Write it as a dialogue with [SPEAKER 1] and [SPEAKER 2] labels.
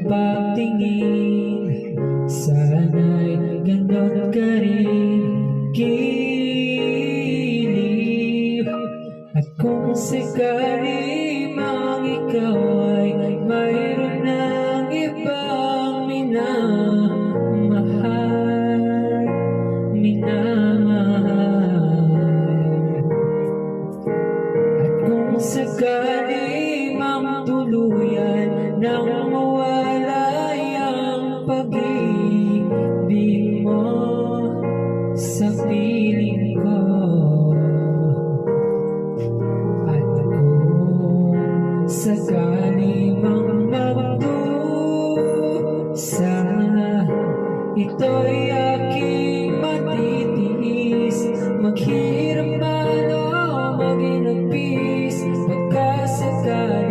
[SPEAKER 1] pagtingin, sana'y ganon ka rin giliw. At kung sakali mang ikaw ay mayroon ng ibang minamahal, at kung sakali mang tuluyan nang mawalay ang pag-ibig mo sa piling ko, at kung sakali